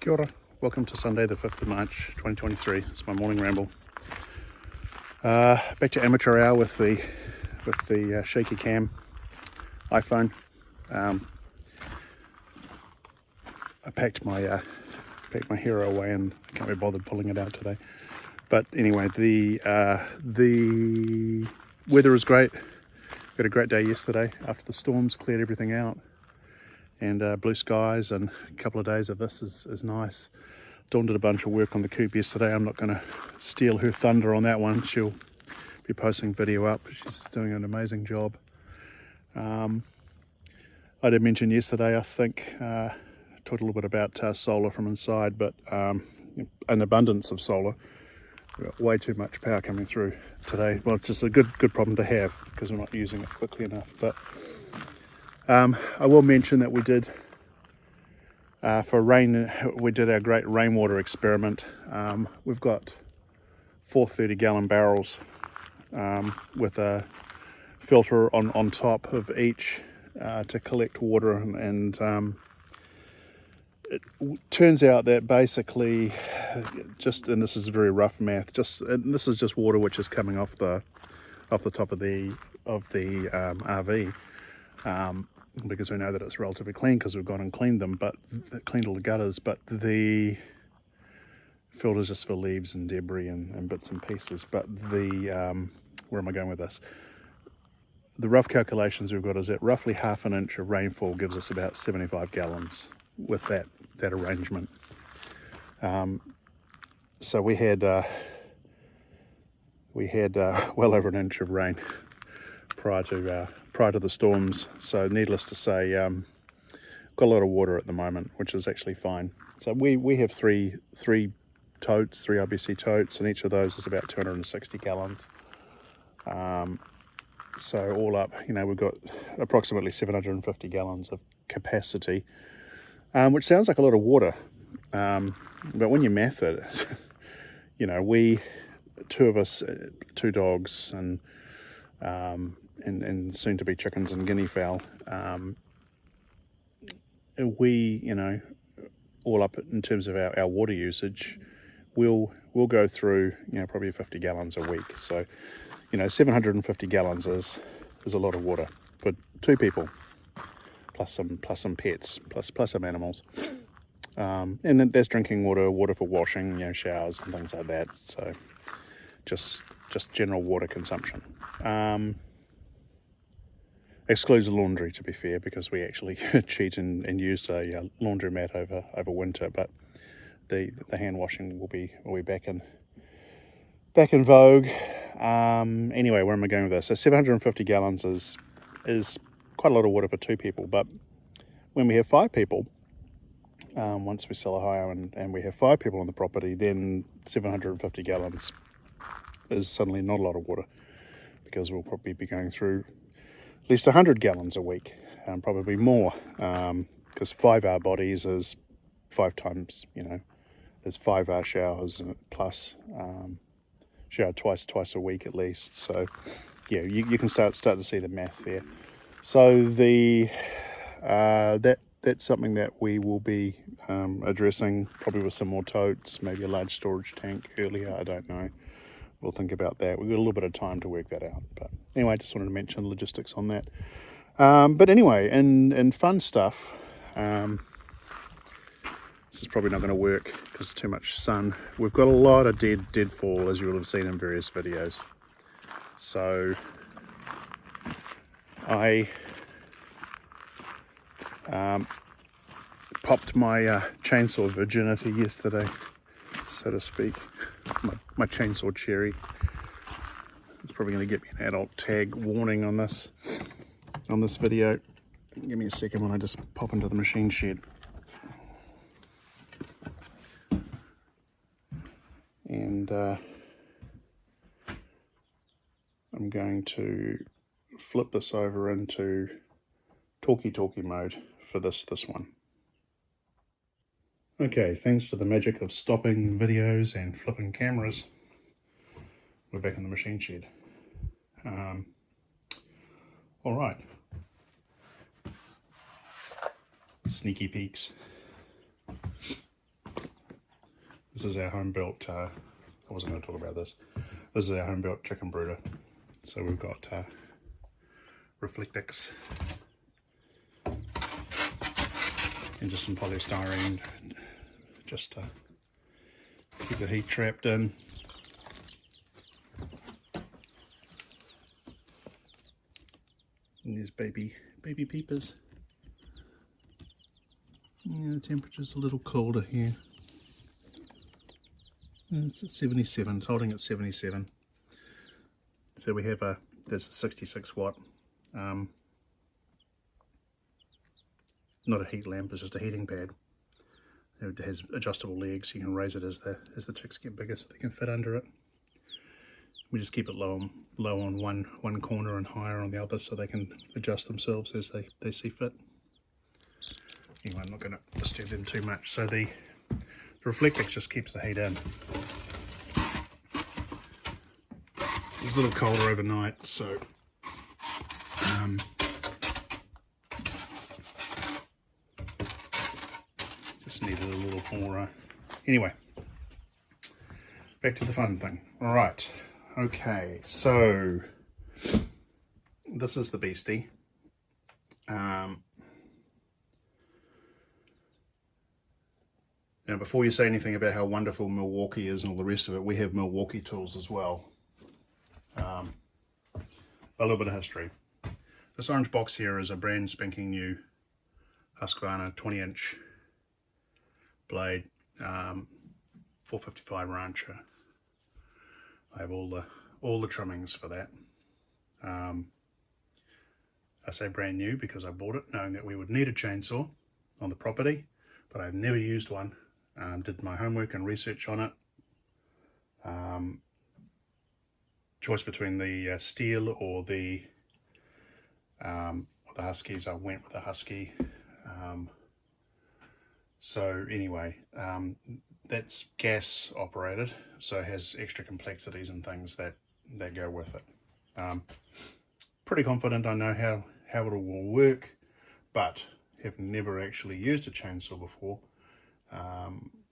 Kia ora. Welcome to Sunday the 5th of March 2023. It's my morning ramble. Back to amateur hour with the shaky cam iPhone. I packed my Hero away and I can't be bothered pulling it out today. But anyway, the weather is great. We had a great day yesterday after the storms cleared everything out. And blue skies and a couple of days of this is nice. Dawn did a bunch of work on the coop yesterday. I'm not going to steal her thunder on that one. She'll be posting video up. She's doing an amazing job. I did mention yesterday, I think, talked a little bit about solar from inside, but an abundance of solar. We've got way too much power coming through today. Well, it's just a good problem to have because we're not using it quickly enough. But I will mention that we did, for rain, we did our great rainwater experiment. We've got 430 gallon barrels with a filter on top of each to collect water, and it turns out that basically, and this is very rough math, and this is just water which is coming off the top of the RV. Because we know that it's relatively clean because we've gone and cleaned them, but cleaned all the gutters, but the filter's just for leaves and debris and bits and pieces. But where am I going with this? The rough calculations we've got is that roughly half an inch of rainfall gives us about 75 gallons with that arrangement. So we had well over an inch of rain prior to the storms, so needless to say, got a lot of water at the moment, which is actually fine. So we have three totes, 3 RBC totes, and each of those is about 260 gallons. So all up, we've got approximately 750 gallons of capacity, which sounds like a lot of water, but when you math it, we, 2 of us, 2 dogs, and soon to be chickens and guinea fowl, we, all up in terms of our water usage, we'll go through, probably 50 gallons a week. So, 750 gallons is a lot of water for 2 people, plus some pets, plus some animals. And then there's drinking water for washing, showers and things like that. So just general water consumption. Excludes laundry, to be fair, because we actually cheat and used a laundromat over winter, but the hand washing will be back in vogue. Anyway, where am I going with this? So 750 gallons is quite a lot of water for 2 people, but when we have 5 people, once we sell a hire and we have 5 people on the property, then 750 gallons is suddenly not a lot of water, because we'll probably be going through at least 100 gallons a week, probably more, because 5-hour bodies is 5 times, there's 5-hour showers plus shower twice a week at least. So yeah, you can start to see the math there. So that's something that we will be addressing, probably with some more totes, maybe a large storage tank earlier, I don't know. We'll think about that. We've got a little bit of time to work that out. But anyway, I just wanted to mention logistics on that. But anyway, in fun stuff, this is probably not going to work because it's too much sun. We've got a lot of dead fall, as you will have seen in various videos. So I popped my chainsaw virginity yesterday, so to speak. My chainsaw cherry. It's probably going to get me an adult tag warning on this video. Give me a second when I just pop into the machine shed. And I'm going to flip this over into talkie mode for this one. Okay, thanks to the magic of stopping videos and flipping cameras, we're back in the machine shed. All right. Sneaky peeks. This is our home-built, I wasn't going to talk about this. This is our home-built chicken brooder. So we've got Reflectix and just some polystyrene just to keep the heat trapped in. And there's baby peepers. Yeah, the temperature's a little colder here. It's at 77, it's holding at 77. So we have there's the 66 watt, not a heat lamp, it's just a heating pad. It has adjustable legs, you can raise it as the chicks get bigger so they can fit under it. We just keep it low on one corner and higher on the other so they can adjust themselves as they see fit. Anyway, I'm not going to disturb them too much. So the Reflectix just keeps the heat in. It was a little colder overnight, so just needed a little more. Anyway, back to the fun thing. All right. Okay, so this is the beastie. Now, before you say anything about how wonderful Milwaukee is and all the rest of it, we have Milwaukee tools as well. A little bit of history. This orange box here is a brand spanking new Husqvarna 20-inch blade, 455 Rancher. I have all the trimmings for that. I say brand new because I bought it knowing that we would need a chainsaw on the property, but I've never used one. Did my homework and research on it. Choice between the steel or the Huskies. I went with the Husky. So anyway, that's gas operated, so it has extra complexities and things that go with it. Pretty confident I know how it will work, but have never actually used a chainsaw before.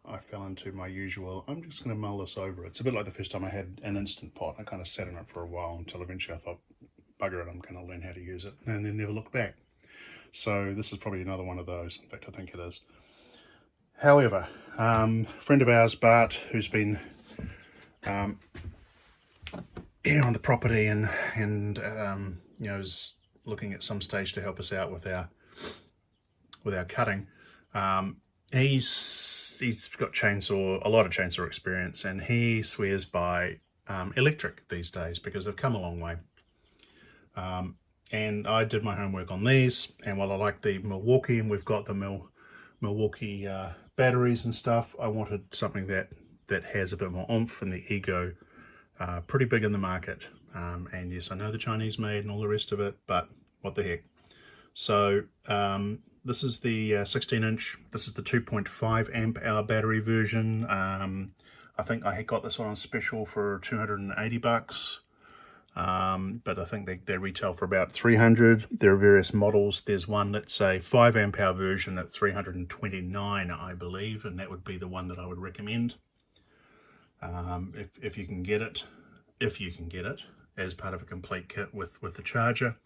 I fell into my usual, I'm just going to mull this over. It's a bit like the first time I had an Instant Pot. I kind of sat on it for a while until eventually I thought, bugger it, I'm going to learn how to use it, and then never look back. So this is probably another one of those. In fact, I think it is. However, friend of ours, Bart, who's been here on the property and you know, is looking at some stage to help us out with our cutting. He's got a lot of chainsaw experience, and he swears by electric these days because they've come a long way. And I did my homework on these, and while I like the Milwaukee, and we've got the Milwaukee batteries and stuff, I wanted something that has a bit more oomph, and the Ego pretty big in the market. And yes, I know the Chinese made and all the rest of it, but what the heck. So this is the 16-inch. This is the 2.5 amp hour battery version. I think I got this one on special for 280 bucks. But I think they retail for about 300. There are various models. There's one that's a 5 amp hour version at 329, I believe, and that would be the one that I would recommend. If you can get it, as part of a complete kit with the charger.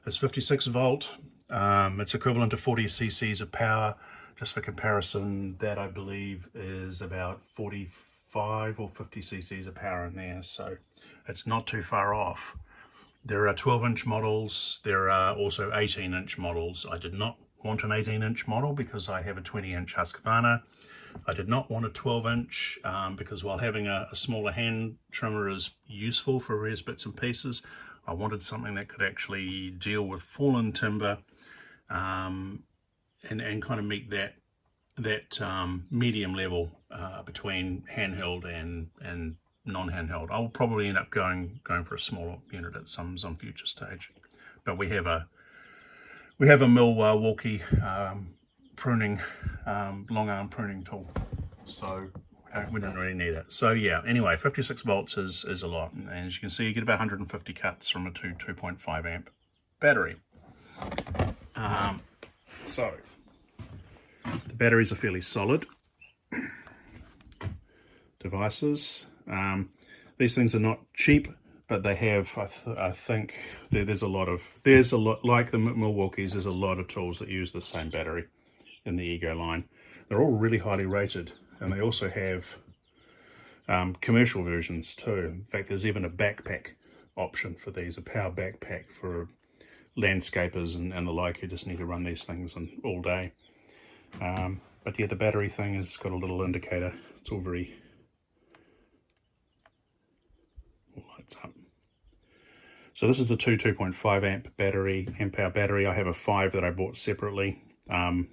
It's 56 volt. It's equivalent to 40 cc's of power. Just for comparison, that I believe is about 45 or 50 cc's of power in there, so it's not too far off. There are 12-inch models. There are also 18-inch models. I did not want an 18-inch model because I have a 20-inch Husqvarna. I did not want a 12-inch because while having a smaller hand trimmer is useful for various bits and pieces, I wanted something that could actually deal with fallen timber and kind of meet that medium level between handheld and non-handheld. I'll probably end up going for a smaller unit at some future stage. But we have a Milwaukee pruning long arm pruning tool, so we don't really need it. So yeah, anyway, 56 volts is a lot, and as you can see, you get about 150 cuts from a 2.5 amp battery. So the batteries are fairly solid. devices. These things are not cheap, but they have, I think, there's a lot, like the Milwaukee's, there's a lot of tools that use the same battery in the Ego line. They're all really highly rated, and they also have commercial versions too. In fact, there's even a backpack option for these, a power backpack for landscapers and the like who just need to run these things all day. But yeah, the battery thing has got a little indicator. It's all very, all lights up. So this is the 2.5 amp hour battery. I have a 5 that I bought separately. I'll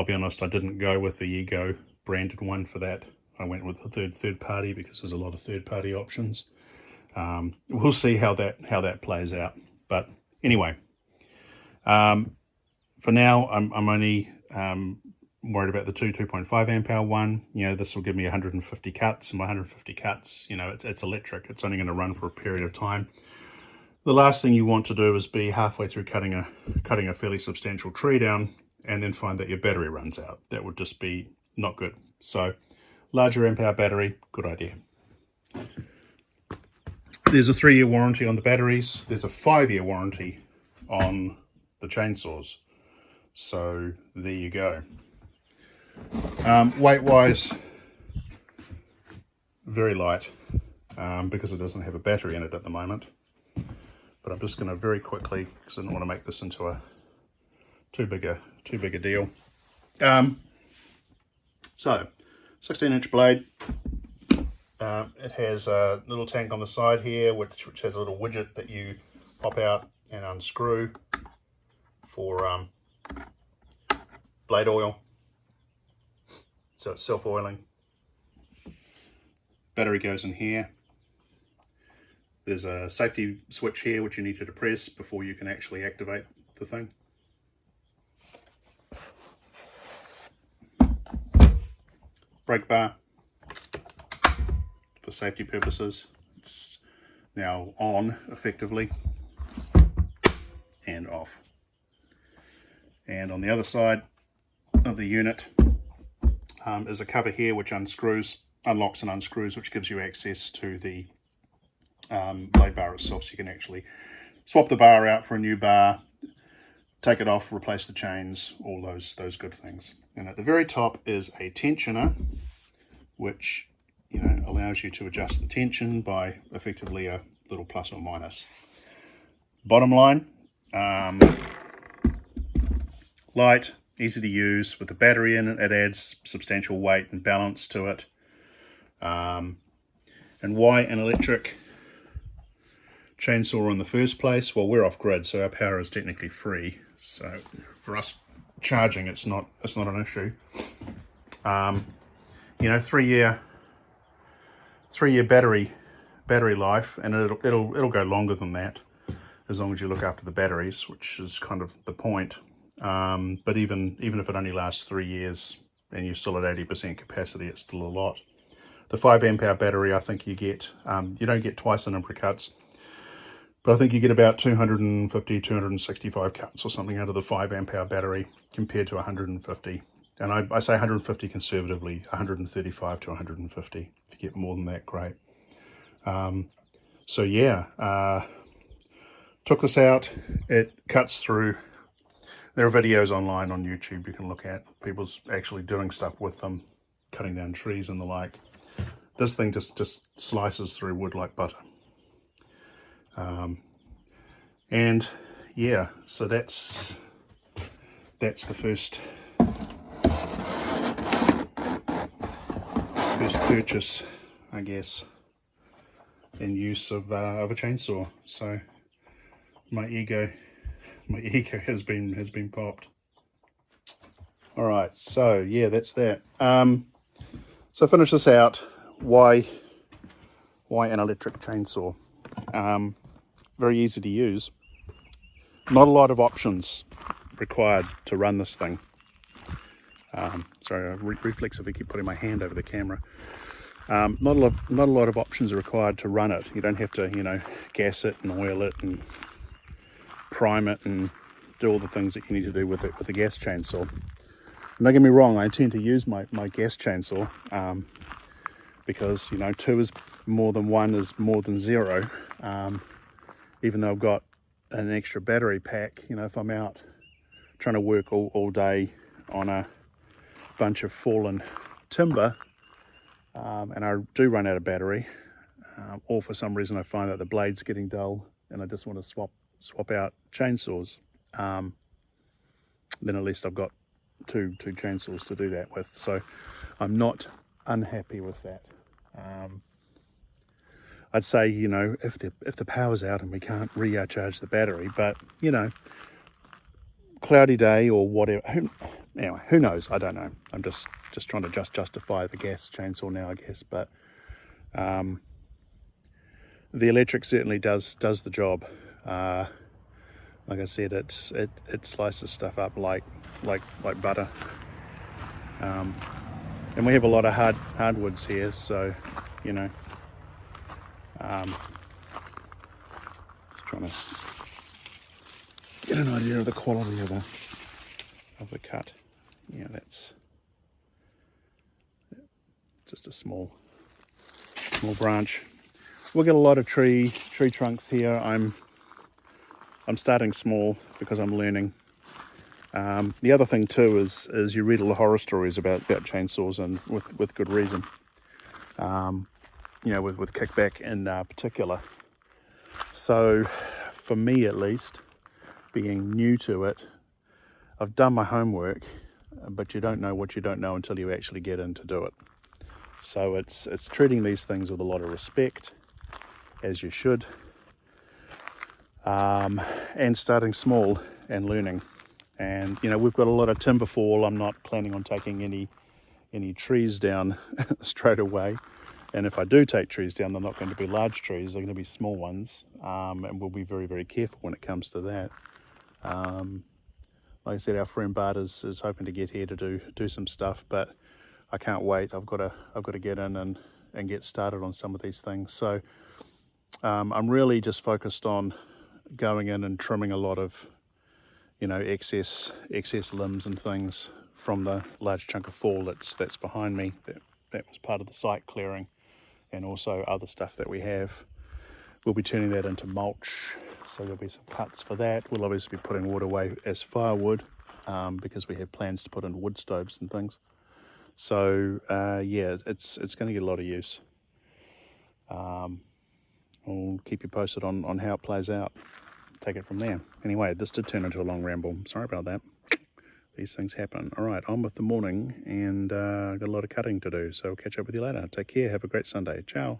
be honest, I didn't go with the Ego branded one for that. I went with the third party because there's a lot of third party options. We'll see how that plays out. But anyway, for now, I'm only worried about the 2.5 amp hour one. You know, this will give me 150 cuts, and my 150 cuts, you know, it's electric. It's only going to run for a period of time. The last thing you want to do is be halfway through cutting a fairly substantial tree down and then find that your battery runs out. That would just be not good. So larger amp hour battery, good idea. There's a 3-year warranty on the batteries. There's a 5-year warranty on the chainsaws. So there you go. Weight wise, very light, because it doesn't have a battery in it at the moment. But I'm just going to very quickly, because I don't want to make this into a too big a deal. So 16-inch blade. It has a little tank on the side here, which has a little widget that you pop out and unscrew for blade oil. So it's self-oiling. Battery goes in here. There's a safety switch here which you need to depress before you can actually activate the thing. Brake bar for safety purposes. It's now on effectively and off. And on the other side of the unit is a cover here which unlocks and unscrews, which gives you access to the blade bar itself, so you can actually swap the bar out for a new bar, take it off, replace the chains, all those good things. And at the very top is a tensioner, which, you know, allows you to adjust the tension by effectively a little plus or minus. Bottom line, light, easy to use. With the battery in it, it adds substantial weight and balance to it. And why an electric chainsaw in the first place? Well, we're off grid, so our power is technically free. So for us charging, it's not an issue. You know, 3-year battery life, and it'll go longer than that as long as you look after the batteries, which is kind of the point. But even if it only lasts 3 years and you're still at 80% capacity, it's still a lot. The 5 amp hour battery, I think you get, you don't get twice the number of cuts, but I think you get about 250, 265 cuts or something out of the 5 amp hour battery compared to 150. And I say 150 conservatively, 135 to 150. If you get more than that, great. So yeah, took this out. It cuts through. There are videos online on YouTube you can look at. People's actually doing stuff with them, cutting down trees and the like. This thing just slices through wood like butter. And yeah, so that's the first purchase, I guess, and use of a chainsaw. So my ego has been popped. All right, so yeah, that's that. So finish this out. Why an electric chainsaw? Very easy to use. Not a lot of options required to run this thing. Sorry, I reflexively keep putting my hand over the camera. Not a lot of options are required to run it. You don't have to, you know, gas it and oil it and prime it and do all the things that you need to do with it with a gas chainsaw. And don't get me wrong, I intend to use my gas chainsaw, because, you know, 2 is more than 1 is more than 0. Even though I've got an extra battery pack, you know, if I'm out trying to work all day on a bunch of fallen timber, and I do run out of battery, or for some reason I find that the blade's getting dull and I just want to swap out chainsaws, then at least I've got two chainsaws to do that with. So I'm not unhappy with that. I'd say, you know, if the power's out and we can't recharge the battery, but, you know, cloudy day or whatever, anyway, who knows? I don't know. I'm just trying to justify the gas chainsaw now, I guess. But the electric certainly does the job. Like I said, it slices stuff up like butter. And we have a lot of hardwoods here, so, you know, just trying to get an idea of the quality of the cut. Yeah, that's just a small branch. We'll get a lot of tree trunks here. I'm starting small because I'm learning. The other thing too is you read a lot of horror stories about chainsaws, and with good reason. You know, with kickback in particular. So for me at least, being new to it, I've done my homework, but you don't know what you don't know until you actually get in to do it. So it's treating these things with a lot of respect, as you should, and starting small and learning. And, you know, we've got a lot of timber fall. I'm not planning on taking any trees down straight away. And if I do take trees down, they're not going to be large trees, they're going to be small ones. And we'll be very, very careful when it comes to that. Like I said, our friend Bart is hoping to get here to do some stuff, but I can't wait. I've got to get in and get started on some of these things. So I'm really just focused on going in and trimming a lot of, you know, excess limbs and things from the large chunk of fall that's behind me. That was part of the site clearing, and also other stuff that we have. We'll be turning that into mulch, so there'll be some cuts for that. We'll obviously be putting wood away as firewood, because we have plans to put in wood stoves and things. So yeah, it's going to get a lot of use. I'll keep you posted on how it plays out. Take it from there. Anyway, this did turn into a long ramble. Sorry about that. These things happen. All right, on with the morning, and I've got a lot of cutting to do, so I'll catch up with you later. Take care. Have a great Sunday. Ciao.